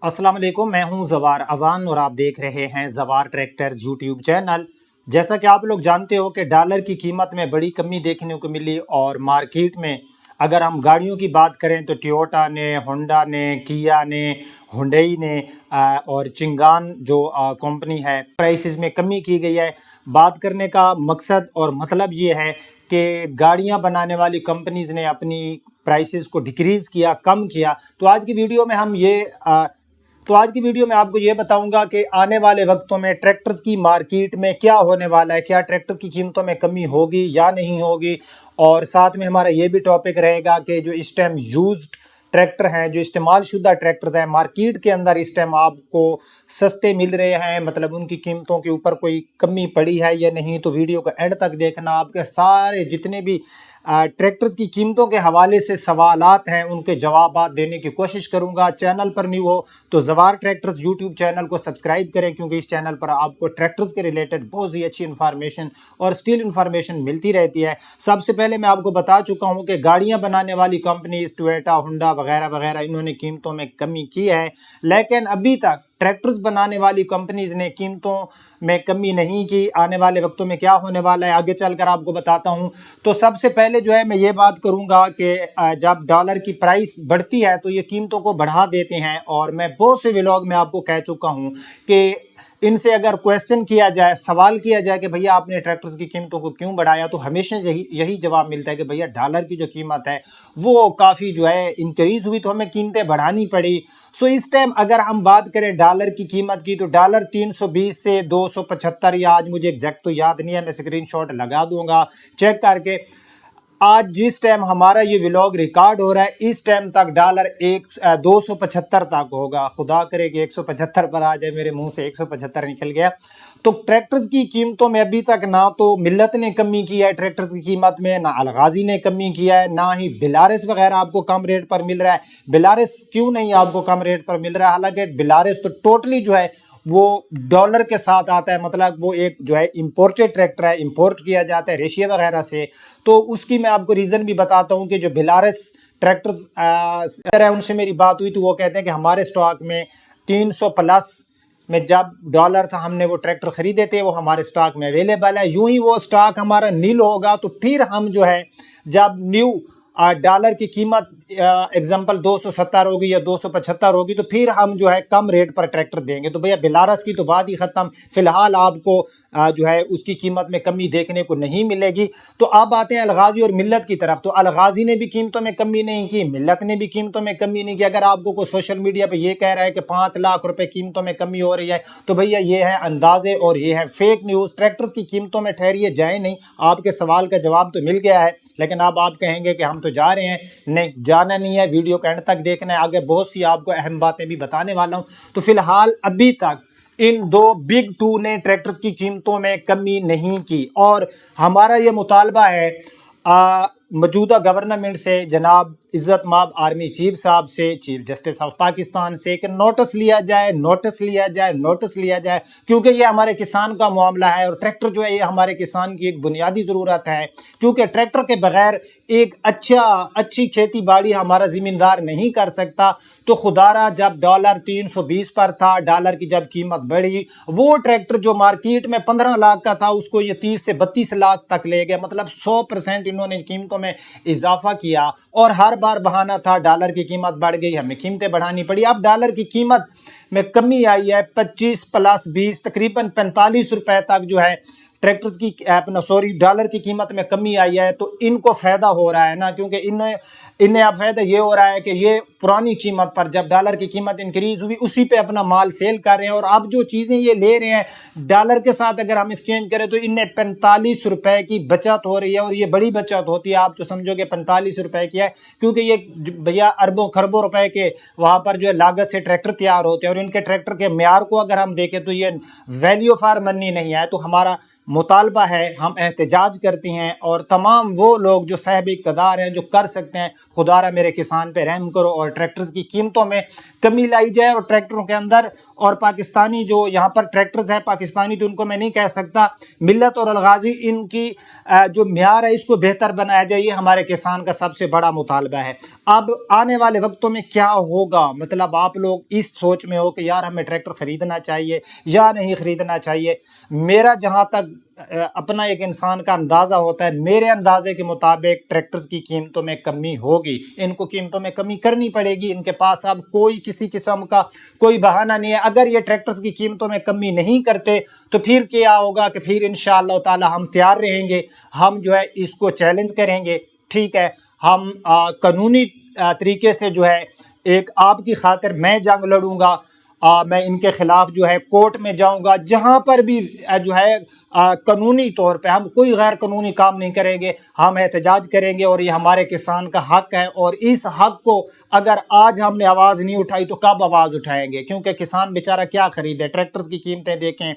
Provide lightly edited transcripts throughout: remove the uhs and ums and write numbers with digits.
अस्सलाम वालेकुम, मैं हूं जवार अवान और आप देख रहे हैं जवार ट्रैक्टर्स यूट्यूब चैनल। जैसा कि आप लोग जानते हो कि डॉलर की कीमत में बड़ी कमी देखने को मिली और मार्केट में अगर हम गाड़ियों की बात करें तो टोयोटा ने, होंडा ने, किया ने, हुंडई ने और चिंगान जो कंपनी है, प्राइसेस में कमी की गई है। बात करने का मकसद और मतलब ये है कि गाड़ियां बनाने वाली कंपनीज ने अपनी प्राइसेस को डिक्रीज़ किया, कम किया। तो आज की वीडियो में आपको ये बताऊंगा कि आने वाले वक्तों में ट्रैक्टर्स की मार्केट में क्या होने वाला है, क्या ट्रैक्टर की कीमतों में कमी होगी या नहीं होगी। और साथ में हमारा ये भी टॉपिक रहेगा कि जो इस टाइम यूज्ड ट्रैक्टर हैं, जो इस्तेमाल शुदा ट्रैक्टर्स हैं, मार्केट के अंदर इस टाइम आपको सस्ते मिल रहे हैं, मतलब उनकी कीमतों के ऊपर कोई कमी पड़ी है या नहीं। तो वीडियो को एंड तक देखना। आपके सारे जितने भी ट्रैक्टर्स की कीमतों के हवाले से सवालात हैं उनके जवाब देने की कोशिश करूंगा। चैनल पर न्यू हो तो जवार ट्रैक्टर्स यूट्यूब चैनल को सब्सक्राइब करें, क्योंकि इस चैनल पर आपको ट्रैक्टर्स के रिलेटेड बहुत ही अच्छी इन्फॉर्मेशन और स्टिल इन्फॉर्मेशन मिलती रहती है। सबसे पहले मैं आपको बता चुका हूं कि गाड़ियां बनाने वाली कंपनीज टोयोटा, होंडा वगैरह वगैरह इन्होंने कीमतों में कमी की है, लेकिन अभी तक ट्रैक्टर्स बनाने वाली कंपनीज ने कीमतों में कमी नहीं की। आने वाले वक्तों में क्या होने वाला है आगे चलकर आपको बताता हूं। तो सबसे पहले जो है मैं ये बात करूंगा कि जब डॉलर की प्राइस बढ़ती है तो ये कीमतों को बढ़ा देते हैं, और मैं बहुत से व्लॉग में आपको कह चुका हूं कि इनसे अगर क्वेश्चन किया जाए, सवाल किया जाए कि भैया आपने ट्रैक्टर्स की कीमतों को क्यों बढ़ाया, तो हमेशा यही जवाब मिलता है कि भैया डॉलर की जो कीमत है वो काफ़ी जो है इंक्रीज हुई तो हमें कीमतें बढ़ानी पड़ी। सो इस टाइम अगर हम बात करें डॉलर की कीमत की तो डॉलर 320 से 275, या आज मुझे एग्जैक्ट तो याद नहीं है, मैं स्क्रीनशॉट लगा दूंगा चेक करके। आज जिस टाइम हमारा ये व्लॉग रिकॉर्ड हो रहा है इस टाइम तक डॉलर 275 तक होगा। खुदा करे कि 175 पर आ जाए, मेरे मुंह से 175 निकल गया। तो ट्रैक्टर्स की कीमतों में अभी तक ना तो मिल्लत ने कमी की है ट्रैक्टर्स की कीमत में, ना अलगाजी ने कमी किया है, ना ही बिलारिस वगैरह आपको कम रेट पर मिल रहा है। बिलारिस क्यों नहीं आपको कम रेट पर मिल रहा है, हालांकि बिलारिस तो टोटली जो है वो डॉलर के साथ आता है, मतलब वो एक जो है इंपोर्टेड ट्रैक्टर है, इंपोर्ट किया जाता है रशिया वगैरह से। तो उसकी मैं आपको रीज़न भी बताता हूँ कि जो बिलारिस ट्रैक्टर्स है उनसे मेरी बात हुई तो वो कहते हैं कि हमारे स्टॉक में 300 प्लस में जब डॉलर था हमने वो ट्रैक्टर खरीदे थे, वो हमारे स्टॉक में अवेलेबल है। यूं ही वो स्टॉक हमारा नील होगा तो फिर हम जो है जब न्यू डॉलर की कीमत एग्जांपल 270 होगी या 275 होगी तो फिर हम जो है कम रेट पर ट्रैक्टर देंगे। तो भैया बिलारस की तो बात ही ख़त्म, फिलहाल आपको जो है उसकी कीमत में कमी देखने को नहीं मिलेगी। तो अब आते हैं अलगाजी और मिल्लत की तरफ। तो अलगाजी ने भी कीमतों में कमी नहीं की, मिल्लत ने भी कीमतों में कमी नहीं की। अगर आपको कोई सोशल मीडिया पे ये कह रहा है कि 5 लाख रुपए कीमतों में कमी हो रही है तो भैया ये है अंदाजे और ये है फेक न्यूज़। ट्रैक्टर्स की कीमतों में ठहरिए जाए नहीं। आपके सवाल का जवाब तो मिल गया है, लेकिन अब आप कहेंगे कि हम तो जा रहे हैं, नहीं जाना नहीं है, वीडियो को एंड तक देखना है, आगे बहुत सी आपको अहम बातें भी बताने वाला हूं। तो फिलहाल अभी तक इन दो बिग टू ने ट्रैक्टर्स की कीमतों में कमी नहीं की, और हमारा ये मुतालबा है मौजूदा गवर्नमेंट से, जनाब इज़्ज़त माब आर्मी चीफ साहब से, चीफ जस्टिस ऑफ पाकिस्तान से, कि नोटिस लिया जाए, नोटिस लिया जाए, नोटिस लिया जाए, क्योंकि ये हमारे किसान का मामला है और ट्रैक्टर जो है ये हमारे किसान की एक बुनियादी ज़रूरत है। क्योंकि ट्रैक्टर के बगैर एक अच्छी खेती बाड़ी हमारा ज़मींदार नहीं कर सकता। तो खुदारा जब डॉलर 320 पर था, डॉलर की जब कीमत बढ़ी, वो ट्रैक्टर जो मार्केट में 15 लाख का था उसको ये 30 से 32 लाख तक ले गए, मतलब 100% इन्होंने कीमतों में इजाफा किया। और हर बार बहाना था डॉलर की कीमत बढ़ गई, हमें कीमतें बढ़ानी पड़ी। अब डॉलर की कीमत में कमी आई है 25 प्लस 20 तकरीबन 45 रुपए तक जो है ट्रैक्टर्स की डॉलर की कीमत में कमी आई है। तो इनको फ़ायदा हो रहा है ना, क्योंकि इन्हें अब फ़ायदा ये हो रहा है कि ये पुरानी कीमत पर जब डॉलर की कीमत इंक्रीज़ हुई उसी पे अपना माल सेल कर रहे हैं। और अब जो चीज़ें ये ले रहे हैं डॉलर के साथ अगर हम एक्सचेंज करें तो इन्हें 45 रुपए की बचत हो रही है, और ये बड़ी बचत होती है। आप तो समझोगे 45 रुपए की है, क्योंकि ये भैया अरबों खरबों रुपए के वहाँ पर जो है लागत से ट्रैक्टर तैयार होते हैं, और इनके ट्रैक्टर के म्यार को अगर हम देखें तो ये वैल्यू फॉर मनी नहीं है। तो हमारा मुतालबा है, हम एहतजाज करते हैं, और तमाम वो लोग जो साहिब इक़्तिदार हैं जो कर सकते हैं, खुदारा मेरे किसान पे रहम करो और ट्रैक्टर्स की कीमतों में कमी लाई जाए। और ट्रैक्टरों के अंदर और पाकिस्तानी जो यहाँ पर ट्रैक्टर्स हैं, पाकिस्तानी तो उनको मैं नहीं कह सकता, मिल्लत और अलगाजी इनकी जो म्यार है इसको बेहतर बनाया जाए, ये हमारे किसान का सबसे बड़ा मुतालबा है। अब आने वाले वक्तों में क्या होगा, मतलब आप लोग इस सोच में हो कि यार हमें ट्रैक्टर ख़रीदना चाहिए या नहीं ख़रीदना चाहिए। मेरा जहाँ तक अपना एक इंसान का अंदाज़ा होता है, मेरे अंदाजे के मुताबिक ट्रैक्टर्स की कीमतों में कमी होगी, इनको कीमतों में कमी करनी पड़ेगी। इनके पास अब कोई किसी किस्म का कोई बहाना नहीं है। अगर ये ट्रैक्टर्स की कीमतों में कमी नहीं करते तो फिर क्या होगा कि फिर इंशाअल्लाह ताला हम तैयार रहेंगे, हम जो है इसको चैलेंज करेंगे, ठीक है। हम कानूनी तरीके से जो है एक आपकी खातिर मैं जंग लड़ूंगा, मैं इनके खिलाफ जो है कोर्ट में जाऊंगा, जहां पर भी जो है कानूनी तौर पे हम कोई गैर कानूनी काम नहीं करेंगे, हम एहतजाज करेंगे और ये हमारे किसान का हक है। और इस हक को अगर आज हमने आवाज़ नहीं उठाई तो कब आवाज़ उठाएंगे, क्योंकि किसान बेचारा क्या खरीदे। ट्रैक्टर्स की कीमतें देखें,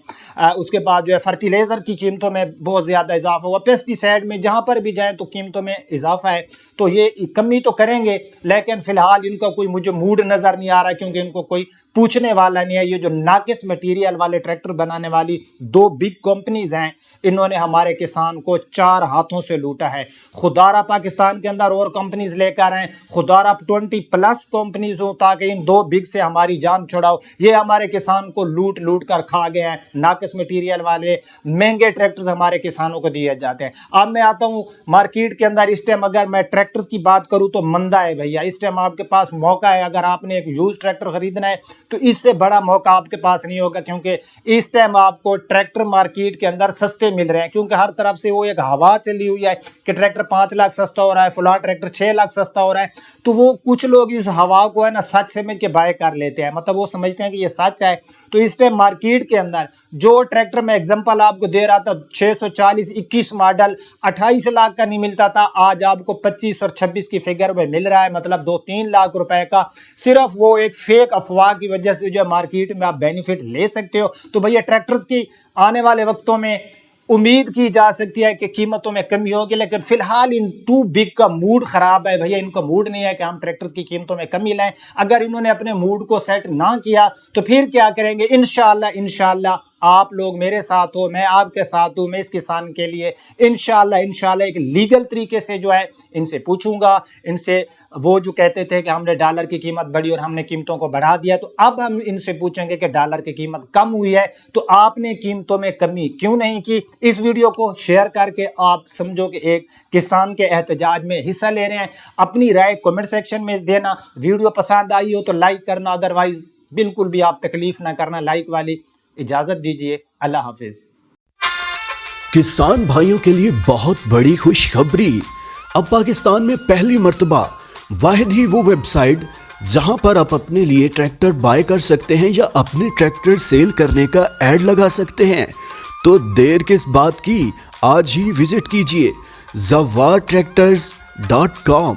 उसके बाद जो है फर्टिलाइज़र की कीमतों में बहुत ज़्यादा इजाफा हुआ, पेस्टिसाइड में जहाँ पर भी जाएँ तो कीमतों में इजाफा है। तो ये कमी तो करेंगे, लेकिन फ़िलहाल इनका कोई मुझे मूड नज़र नहीं आ रहा, क्योंकि इनको कोई पूछने वाला नहीं है। ये जो नाकिस मटीरियल वाले ट्रैक्टर बनाने वाली 2 बिग कंपनीज हैं, इन्होंने हमारे किसान को 4 हाथों से लूटा है। खुदारा पाकिस्तान के अंदर और कंपनीज लेकर आए, खुदारा 20+ कंपनीज हो ताकि इन 2 बिग से हमारी जान छुड़ाओ। ये हमारे किसान को लूट लूट कर खा गए हैं। नाकिस मटीरियल वाले महंगे ट्रैक्टर्स हमारे किसानों को दिए जाते हैं। अब मैं आता हूँ मार्केट के अंदर। इस टाइम अगर मैं ट्रैक्टर्स की बात करूँ तो मंदा है भैया। इस टाइम आपके पास मौका है, अगर आपने एक यूज ट्रैक्टर खरीदना है तो इससे बड़ा मौका आपके पास नहीं होगा, क्योंकि इस टाइम आपको ट्रैक्टर मार्केट के अंदर सस्ते मिल रहे हैं। क्योंकि हर तरफ से वो एक हवा चली हुई है कि ट्रैक्टर 5 लाख सस्ता हो रहा है, फलां ट्रैक्टर 6 लाख सस्ता हो रहा है। तो वो कुछ लोग इस हवा को है ना सच समझ के बाय कर लेते हैं, मतलब वो समझते हैं कि ये सच है। तो इस टाइम मार्केट के अंदर जो ट्रैक्टर मैं एग्जांपल आपको दे रहा था 640 21 मॉडल 28 लाख का नहीं मिलता था, आज आपको 25 और 26 की फिगर में मिल रहा है, मतलब 2-3 लाख रुपए का। सिर्फ वो एक फेक अफवाह की वजह से जो मार्केट में आप बेनिफिट ले सकते हो। तो भैया ट्रैक्टर्स की आने वाले वक्तों में उम्मीद की जा सकती है कि कीमतों में कमी होगी, लेकिन फिलहाल इन 2 बिग का मूड खराब है भैया। इनका मूड नहीं है कि हम ट्रैक्टर्स की कीमतों में कमी लाएं। अगर इन्होंने अपने मूड को सेट ना किया तो फिर क्या करेंगे। इंशाअल्लाह आप लोग मेरे साथ हो, मैं आपके साथ हूँ। मैं इस किसान के लिए इंशाअल्लाह एक लीगल तरीके से जो है इनसे पूछूंगा। इनसे वो जो कहते थे कि हमने डॉलर की कीमत बढ़ी और हमने कीमतों को बढ़ा दिया, तो अब हम इनसे पूछेंगे कि डॉलर की कीमत कम हुई है तो आपने कीमतों में कमी क्यों नहीं की। इस वीडियो को शेयर करके आप समझो कि एक किसान के एहतजाज में हिस्सा ले रहे हैं। अपनी राय कमेंट सेक्शन में देना। वीडियो पसंद आई हो तो लाइक करना, अदरवाइज बिल्कुल भी आप तकलीफ ना करना। लाइक वाली इजाजत दीजिए। अल्लाह हाफिज। किसान भाइयों के लिए बहुत बड़ी खुशखबरी। अब पाकिस्तान में पहली मर्तबा वाहिद ही वो वेबसाइट जहां पर आप अपने लिए ट्रैक्टर बाय कर सकते हैं या अपने ट्रैक्टर सेल करने का ऐड लगा सकते हैं। तो देर किस बात की, आज ही विजिट कीजिए zawartractors.com।